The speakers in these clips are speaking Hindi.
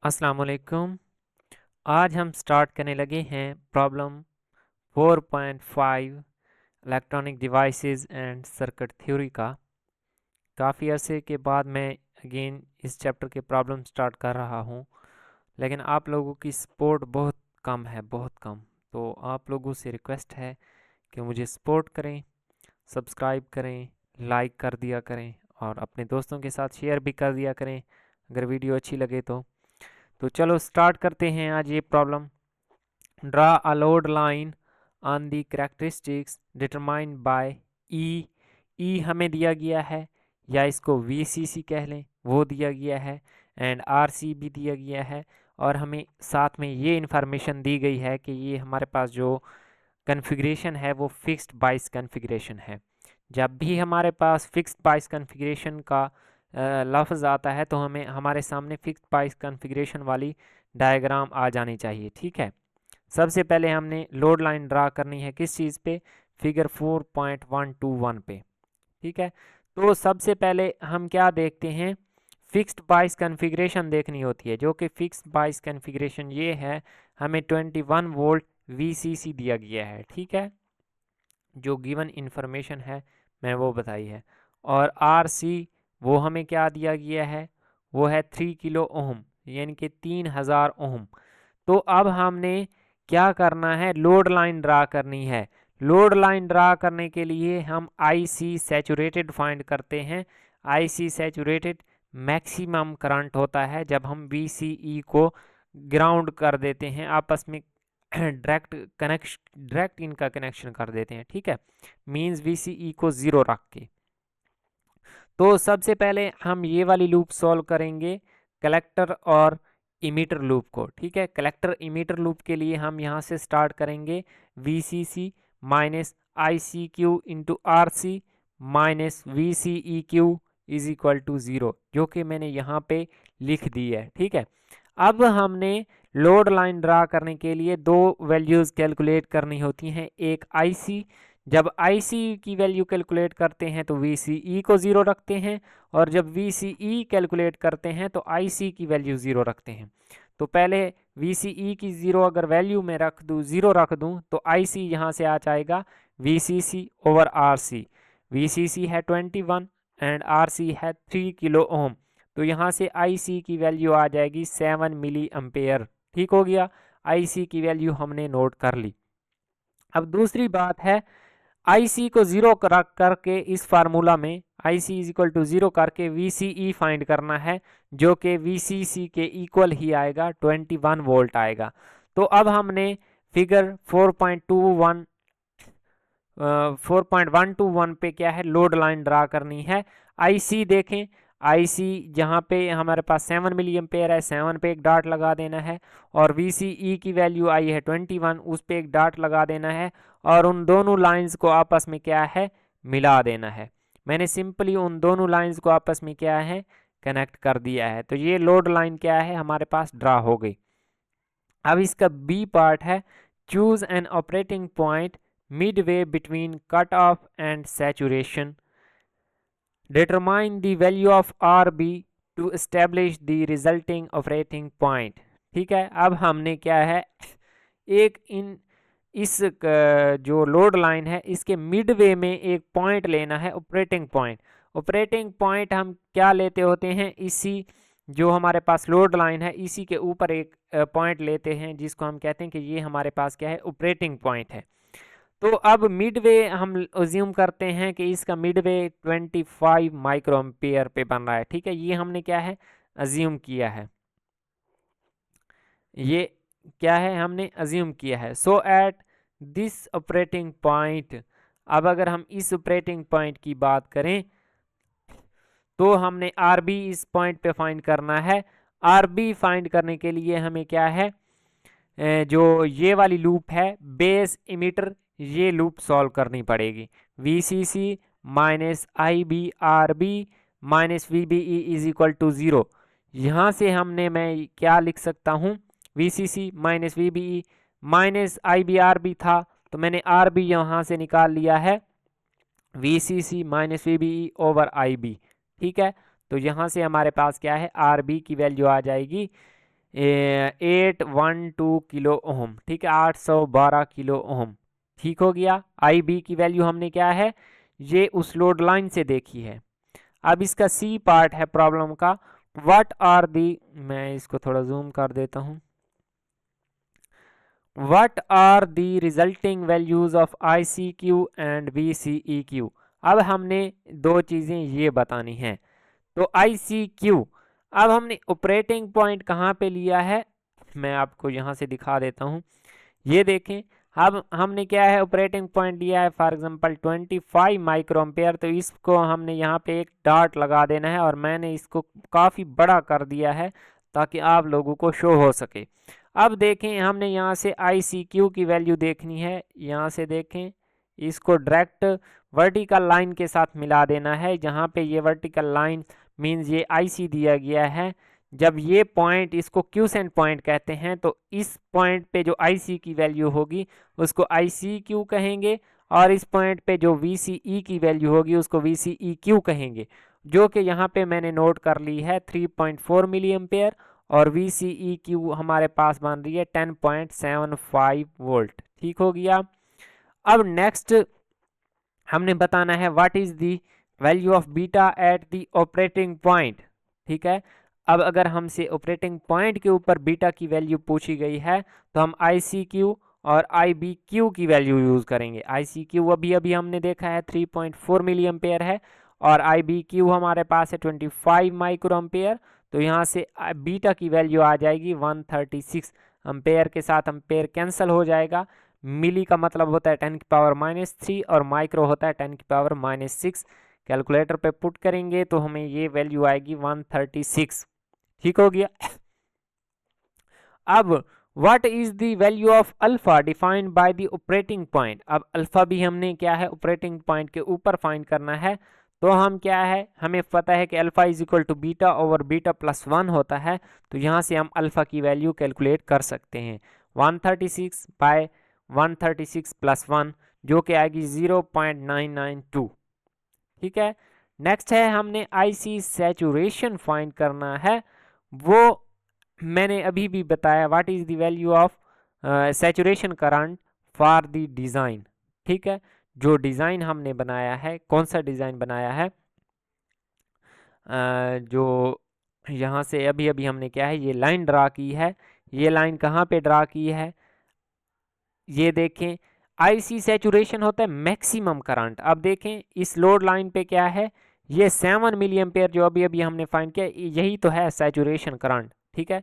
अस्सलाम वालेकुम। आज हम स्टार्ट करने लगे हैं problem 4.5 electronic devices and circuit theory का। काफ़ी अरसे के बाद मैं अगेन इस चैप्टर के प्रॉब्लम स्टार्ट कर रहा हूँ, लेकिन आप लोगों की सपोर्ट बहुत कम है, बहुत कम। तो आप लोगों से रिक्वेस्ट है कि मुझे सपोर्ट करें, सब्सक्राइब करें, लाइक कर दिया करें और अपने दोस्तों के साथ शेयर भी कर दिया करें अगर वीडियो अच्छी लगे तो चलो स्टार्ट करते हैं आज ये problem. Draw a load line on the characteristics determined by E. E हमें दिया गया है, या इसको वीसीसी कह लें, वो दिया गया है, एंड आरसी भी दिया गया है। और हमें साथ में ये इन्फॉर्मेशन दी गई है कि ये हमारे पास जो कन्फिग्रेशन है वो फिक्स्ड बाइस कन्फिग्रेशन है। जब भी हमारे पास फिक्स्ड बाइस कन्फिग्रेशन का लफ्ज़ आता है तो हमें हमारे सामने फिक्स्ड बाइस कन्फिग्रेशन वाली डायग्राम आ जानी चाहिए। ठीक है, सबसे पहले हमने लोड लाइन ड्रा करनी है किस चीज़ पे, फिगर 4.121 पे। ठीक है, तो सबसे पहले हम क्या देखते हैं, फिक्स्ड बाइस कन्फिग्रेशन देखनी होती है, जो कि फिक्स्ड बाइस कन्फिग्रेशन ये है, हमें 21 वोल्ट वीसीसी दिया गया है। ठीक है, जो गिवन इंफॉर्मेशन है मैं वो बताई है। और आरसी वो हमें क्या दिया गया है, वो है 3 किलो ओम, यानी कि 3000 ओम। तो अब हमने क्या करना है, लोड लाइन ड्रा करनी है। लोड लाइन ड्रा करने के लिए हम आईसी सैचुरेटेड फाइंड करते हैं। आईसी सैचुरेटेड मैक्सिमम करंट होता है जब हम वीसीई को ग्राउंड कर देते हैं, आपस में डायरेक्ट इनका कनेक्शन कर देते हैं। ठीक है, मींस वीसीई को ज़ीरो रख के। तो सबसे पहले हम ये वाली लूप सॉल्व करेंगे, कलेक्टर और इमीटर लूप को। ठीक है, कलेक्टर इमीटर लूप के लिए हम यहाँ से स्टार्ट करेंगे, VCC minus I C Q into R C minus V C E Q is equal to zero, जो कि मैंने यहाँ पे लिख दी है। ठीक है, अब हमने लोड लाइन ड्रा करने के लिए दो वैल्यूज़ कैलकुलेट करनी होती हैं, एक आईसी, जब आईसी की वैल्यू कैलकुलेट करते हैं तो वीसीई को ज़ीरो रखते हैं, और जब वीसीई कैलकुलेट करते हैं तो आईसी की वैल्यू ज़ीरो रखते हैं। तो पहले वीसीई की ज़ीरो अगर वैल्यू में रख दूँ, ज़ीरो रख दूँ, तो आईसी यहाँ से आ जाएगा वीसीसी ओवर आरसी। वीसीसी है 21 एंड आरसी है 3 किलो ओम, तो यहाँ से आईसी की वैल्यू आ जाएगी 7 मिली एम्पेयर। ठीक हो गया, आईसी की वैल्यू हमने नोट कर ली। अब दूसरी बात है, आईसी को ज़ीरो करके इस फार्मूला में IC is equal to zero करके वीसीई फाइंड करना है, जो कि वीसीसी के इक्वल ही आएगा, 21 वोल्ट आएगा। तो अब हमने फिगर 4.121 पे क्या है, लोड लाइन ड्रा करनी है। आईसी देखें, आईसी जहाँ पे हमारे पास 7 मिली एम्पेयर है, 7 पे एक डाट लगा देना है, और वीसीई की वैल्यू आई है 21, उस पे एक डाट लगा देना है, और उन दोनों लाइंस को आपस में क्या है, मिला देना है। मैंने सिंपली उन दोनों लाइंस को आपस में क्या है, कनेक्ट कर दिया है। तो ये लोड लाइन क्या है, हमारे पास ड्रा हो गई। अब इसका बी पार्ट है, choose an operating point midway between cutoff and saturation. Determine the value of RB to establish the resulting operating point. ठीक है, अब हमने क्या है, एक इस जो लोड लाइन है इसके मिडवे में एक पॉइंट लेना है, ऑपरेटिंग पॉइंट। ऑपरेटिंग पॉइंट हम क्या लेते होते हैं, इसी जो हमारे पास लोड लाइन है इसी के ऊपर एक पॉइंट लेते हैं, जिसको हम कहते हैं कि ये हमारे पास क्या है, ऑपरेटिंग पॉइंट है। तो अब मिडवे हम अज्यूम करते हैं कि इसका मिडवे 25 माइक्रो एम्पेयर पे बन रहा है। ठीक है, ये हमने क्या है, अज्यूम किया है, ये क्या है, हमने अज्यूम किया है। सो एट दिस ऑपरेटिंग पॉइंट, अब अगर हम इस ऑपरेटिंग पॉइंट की बात करें तो हमने आरबी इस पॉइंट पे फाइंड करना है। आरबी फाइंड करने के लिए हमें क्या है, जो ये वाली लूप है बेस इमीटर, ये लूप सॉल्व करनी पड़ेगी। VCC minus I B R B minus V B E is equal to zero. यहाँ से मैं क्या लिख सकता हूँ, VCC minus V B E minus I B R B था, तो मैंने आर बी यहाँ से निकाल लिया है, VCC minus V B E over I B. ठीक है, तो यहाँ से हमारे पास क्या है, आर बी की वैल्यू आ जाएगी 812 किलो ओम, ठीक है, 812 किलो ओम, ठीक हो गया। आई बी की वैल्यू हमने क्या है, ये उस लोड लाइन से देखी है। अब इसका सी पार्ट है प्रॉब्लम का, व्हाट आर दी, मैं इसको थोड़ा जूम कर देता हूं, what are the resulting values of I C Q and V C E Q. अब हमने दो चीजें ये बतानी है। तो आई सी क्यू, अब हमने ऑपरेटिंग पॉइंट कहाँ पे लिया है, मैं आपको यहाँ से दिखा देता हूँ। ये देखें, अब हमने क्या है, ऑपरेटिंग पॉइंट लिया है फॉर एग्जांपल 25 माइक्रोएम्पेयर, तो इसको हमने यहाँ पे एक डॉट लगा देना है, और मैंने इसको काफ़ी बड़ा कर दिया है ताकि आप लोगों को शो हो सके। अब देखें, हमने यहाँ से आई सी क्यू की वैल्यू देखनी है, यहाँ से देखें, इसको डायरेक्ट वर्टिकल लाइन के साथ मिला देना है, जहाँ पे ये वर्टिकल लाइन मीन्स ये आई सी दिया गया है। जब ये पॉइंट, इसको क्यूसेंट पॉइंट कहते हैं, तो इस पॉइंट पे जो आई सी की वैल्यू होगी उसको आई सी क्यू कहेंगे, और इस पॉइंट पे जो वी सी ई की वैल्यू होगी उसको वी सी ई क्यू कहेंगे, जो कि यहाँ पे मैंने नोट कर ली है 3.4 मिली एम्पेयर, और वी सी ई क्यू हमारे पास बन रही है 10.75 वोल्ट, ठीक हो गया। अब नेक्स्ट हमने बताना है what is the value of beta at the operating point, ठीक है। अब अगर हमसे ऑपरेटिंग पॉइंट के ऊपर बीटा की वैल्यू पूछी गई है, तो हम आई सी क्यू और आई बी क्यू की वैल्यू यूज करेंगे। आई सी क्यू अभी अभी हमने देखा है 3.4 मिली एम्पेयर है, और आई बी क्यू हमारे पास है 25 माइक्रो एम्पेयर, तो यहाँ से बीटा की वैल्यू आ जाएगी 136 एम्पेयर, के साथ एम्पेयर कैंसिल हो जाएगा। मिली का मतलब होता है 10⁻³ और माइक्रो होता है 10⁻�6। कैलकुलेटर पे पुट करेंगे तो हमें ये वैल्यू आएगी 136, ठीक हो गया। अब what is the value of alpha defined by the operating point. अब अल्फा भी हमने क्या है, ऑपरेटिंग पॉइंट के ऊपर फाइंड करना है। तो हम क्या है, हमें पता है कि alpha is equal to beta over beta plus 1 होता है, तो यहाँ से हम अल्फा की वैल्यू कैलकुलेट कर सकते हैं। 136 बाय 136 प्लस 1 जो कि आएगी 0.992, ठीक है। नेक्स्ट है, हमने आईसी सैचुरेशन फाइंड करना है, वो मैंने अभी भी बताया, what is the value of saturation current for the design, ठीक है। जो डिज़ाइन हमने बनाया है, कौन सा डिज़ाइन बनाया है, जो यहाँ से अभी अभी हमने क्या है, ये लाइन ड्रा की है। ये लाइन कहाँ पे ड्रा की है, ये देखें, आईसी सैचुरेशन होता है मैक्सिमम करंट। अब देखें इस लोड लाइन पे क्या है, ये 7 मिली एम्पेयर जो अभी अभी हमने फाइंड किया, यही तो है सैचुरेशन करंट, ठीक है।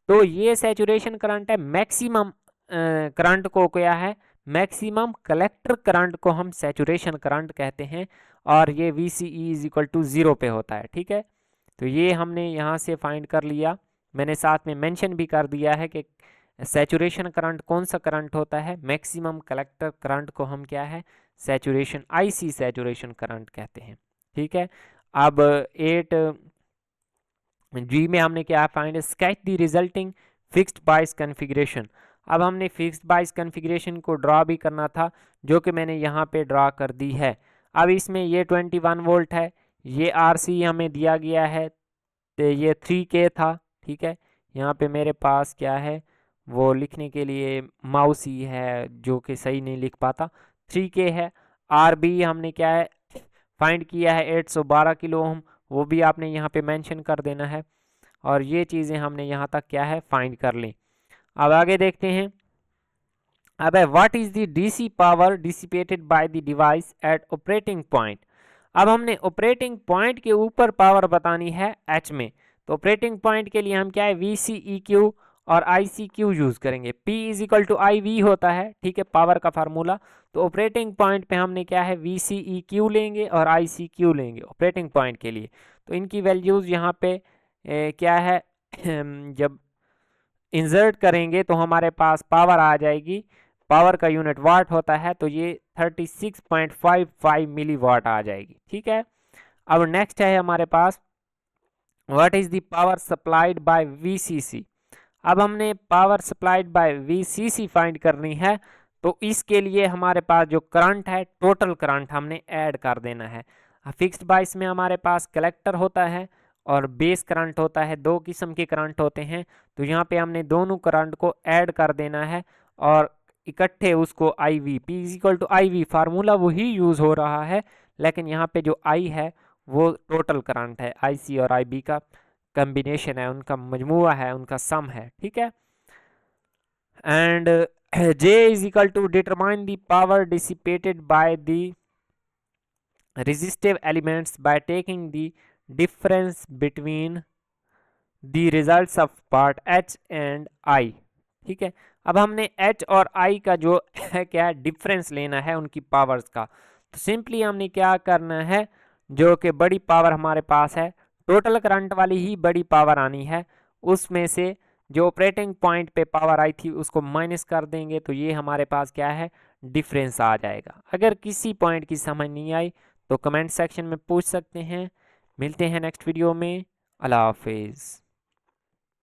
तो ये सैचुरेशन करंट है। मैक्सिमम करंट को क्या है, मैक्सिमम कलेक्टर करंट को हम सैचुरेशन करंट कहते हैं, और ये V C E is equal to 0 पे होता है, ठीक है। तो ये हमने यहाँ से फाइंड कर लिया, मैंने साथ में मेंशन भी कर दिया है कि सैचुरेशन करंट कौन सा करंट होता है, मैक्सिमम कलेक्टर करंट को हम क्या है, सैचुरेशन आईसी सैचुरेशन करंट कहते हैं, ठीक है। अब 8 जी में हमने क्या find, sketch the resulting fixed बाइस कॉन्फ़िगरेशन। अब हमने फिक्स्ड बाइस कॉन्फ़िगरेशन को ड्रा भी करना था, जो कि मैंने यहाँ पे ड्रा कर दी है। अब इसमें ये 21 वोल्ट है, ये आरसी हमें दिया गया है, तो ये 3K था, ठीक है। यहाँ पे मेरे पास क्या है, वो लिखने के लिए माउस ही है जो कि सही नहीं लिख पाता, 3K है। आर बी हमने क्या है फाइंड किया है 812 किलो ओम, वो भी आपने यहाँ पे मेंशन कर देना है, और ये चीज़ें हमने यहाँ तक क्या है फाइंड कर ली। अब आगे देखते हैं, अब है what is the DC power dissipated by the device at operating point. अब हमने ऑपरेटिंग पॉइंट के ऊपर पावर बतानी है एच में, तो ऑपरेटिंग पॉइंट के लिए हम क्या है, वी सी ई क्यू और आई सी क्यू यूज करेंगे। P is equal to I V होता है, ठीक है, पावर का फार्मूला। तो ऑपरेटिंग पॉइंट पे हमने क्या है, वी सी ई क्यू लेंगे और आई सी क्यू लेंगे ऑपरेटिंग पॉइंट के लिए। तो इनकी वैल्यूज यहाँ पे क्या है जब इंसर्ट करेंगे तो हमारे पास पावर आ जाएगी, पावर का यूनिट वाट होता है, तो ये 36.55 मिली वाट आ जाएगी, ठीक है। अब नेक्स्ट है हमारे पास what is the power supplied by VCC. अब हमने power supplied by VCC find करनी है, तो इसके लिए हमारे पास जो करंट है, टोटल करंट हमने ऐड कर देना है। फिक्स्ड बाइस में हमारे पास कलेक्टर होता है, और बेस करंट होता है। दो किस्म के करंट होते हैं, तो यहाँ पे हमने दोनों करंट को ऐड कर देना है और इकट्ठे उसको I V, P is equal to I V, formula वही यूज़ हो रहा है, लेकिन यहाँ पे जो आई है वो टोटल करंट है, आई सी और आई बी का कम्बिनेशन है, उनका मजमुआ है, उनका सम है, ठीक है। And J is equal to determine the power dissipated by the resistive elements by taking the difference between the results of part H and I, ठीक है। अब हमने H और I का जो है क्या डिफरेंस लेना है उनकी पावर्स का। तो सिंपली हमने क्या करना है, जो कि बड़ी पावर हमारे पास है, टोटल करंट वाली ही बड़ी पावर आनी है, उसमें से जो ऑपरेटिंग पॉइंट पे पावर आई थी उसको माइनस कर देंगे, तो ये हमारे पास क्या है, डिफरेंस आ जाएगा। अगर किसी पॉइंट की समझ नहीं आई तो कमेंट सेक्शन में पूछ सकते हैं। मिलते हैं नेक्स्ट वीडियो में। अल्लाह हाफिज़।